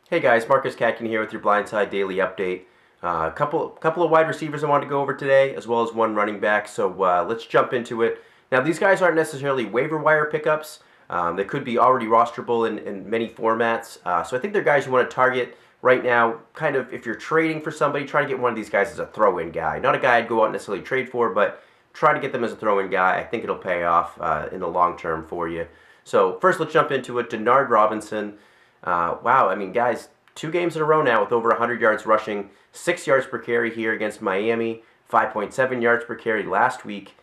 Hey guys, Marcus Catkin here with your Blindside Daily Update. A couple of wide receivers I wanted to go over today, as well as one running back. So let's jump into it. Now these guys aren't necessarily waiver wire pickups. They could be already rosterable in many formats. So I think they're guys you want to target right now. Kind of if you're trading for somebody, try to get one of these guys as a throw-in guy. Not a guy I'd go out and necessarily trade for, but try to get them as a throw-in guy. I think it'll pay off in the long term for you. So first, let's jump into it. Denard Robinson. Wow, I mean, guys, 2 games in a row now with over 100 yards rushing, 6 yards per carry here against Miami, 5.7 yards per carry last week.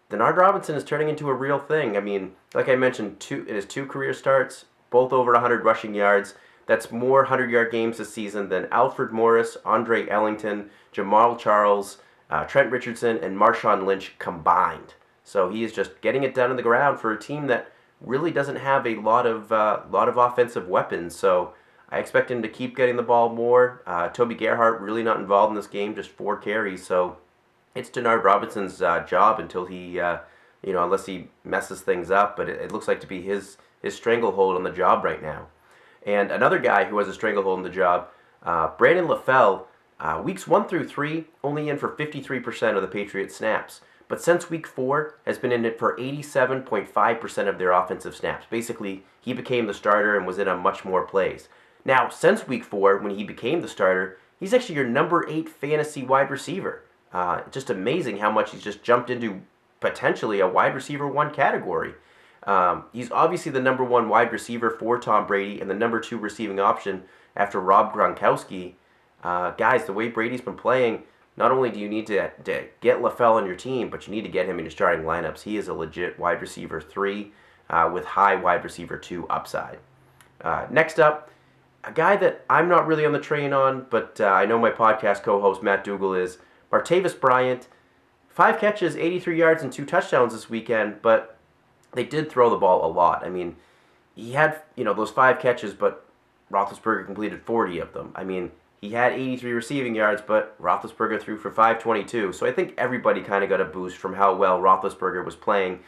Denard Robinson is turning into a real thing. I mean, like I mentioned, in his 2 career starts, both over 100 rushing yards. That's more 100-yard games this season than Alfred Morris, Andre Ellington, Jamal Charles, Trent Richardson, and Marshawn Lynch combined. So he is just getting it done on the ground for a team that really doesn't have a lot of offensive weapons. So I expect him to keep getting the ball more. Toby Gerhart really not involved in this game, just 4 carries. So it's Denard Robinson's job until he, unless he messes things up. But it looks like to be his stranglehold on the job right now. And another guy who has a stranglehold on the job, Brandon LaFell, weeks 1 through 3, only in for 53% of the Patriots snaps. But since week 4, has been in it for 87.5% of their offensive snaps. Basically, he became the starter and was in on much more plays. Now, since week 4, when he became the starter, he's actually your number 8 fantasy wide receiver. Just amazing how much he's just jumped into potentially a wide receiver 1 category. He's obviously the number 1 wide receiver for Tom Brady and the number 2 receiving option after Rob Gronkowski. Guys, the way Brady's been playing, not only do you need to get LaFell on your team, but you need to get him in your starting lineups. He is a legit wide receiver 3 with high wide receiver 2 upside. Next up, a guy that I'm not really on the train on, but I know my podcast co-host Matt Dougal is, Martavis Bryant. 5 catches, 83 yards, and 2 touchdowns this weekend, but they did throw the ball a lot. I mean, he had those 5 catches, but Roethlisberger completed 40 of them. I mean, he had 83 receiving yards, but Roethlisberger threw for 522. So I think everybody kind of got a boost from how well Roethlisberger was playing.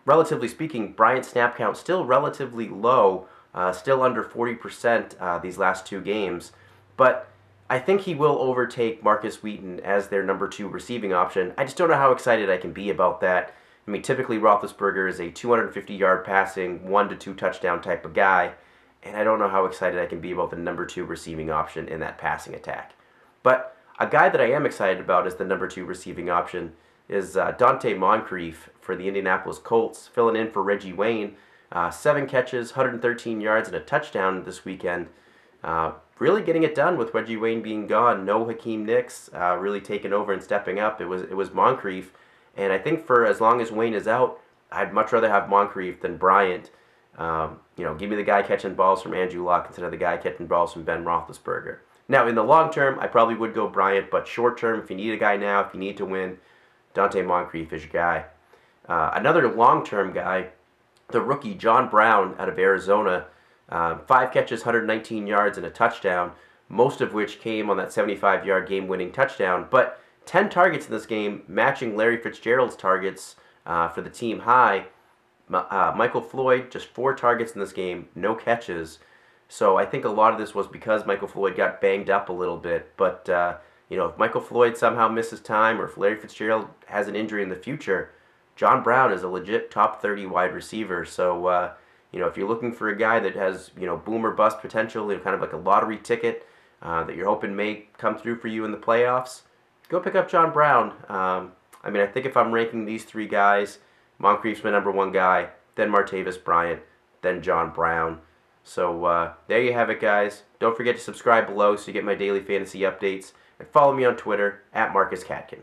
Relatively speaking, Bryant's snap count still relatively low, still under 40% these last 2 games. But I think he will overtake Marcus Wheaton as their number 2 receiving option. I just don't know how excited I can be about that. I mean, typically Roethlisberger is a 250-yard passing, 1 to 2 touchdown type of guy. And I don't know how excited I can be about the number 2 receiving option in that passing attack. But a guy that I am excited about as the number 2 receiving option is Donte Moncrief for the Indianapolis Colts, filling in for Reggie Wayne. 7 catches, 113 yards, and a touchdown this weekend. Really getting it done with Reggie Wayne being gone. No Hakeem Nicks really taking over and stepping up. It was Moncrief. And I think for as long as Wayne is out, I'd much rather have Moncrief than Bryant. Give me the guy catching balls from Andrew Luck instead of the guy catching balls from Ben Roethlisberger. Now, in the long term, I probably would go Bryant, but short term, if you need a guy now, if you need to win, Donte Moncrief is your guy. Another long-term guy, the rookie John Brown out of Arizona, 5 catches, 119 yards, and a touchdown, most of which came on that 75-yard game-winning touchdown, but 10 targets in this game, matching Larry Fitzgerald's targets for the team high. Michael Floyd, just 4 targets in this game, no catches. So I think a lot of this was because Michael Floyd got banged up a little bit. But, if Michael Floyd somehow misses time or if Larry Fitzgerald has an injury in the future, John Brown is a legit top 30 wide receiver. So, if you're looking for a guy that has, boom or bust potential, kind of like a lottery ticket that you're hoping may come through for you in the playoffs, go pick up John Brown. I think if I'm ranking these 3 guys, Moncrief's my number 1 guy, then Martavis Bryant, then John Brown. So there you have it, guys. Don't forget to subscribe below so you get my daily fantasy updates. And follow me on Twitter, @MarcusCatkin.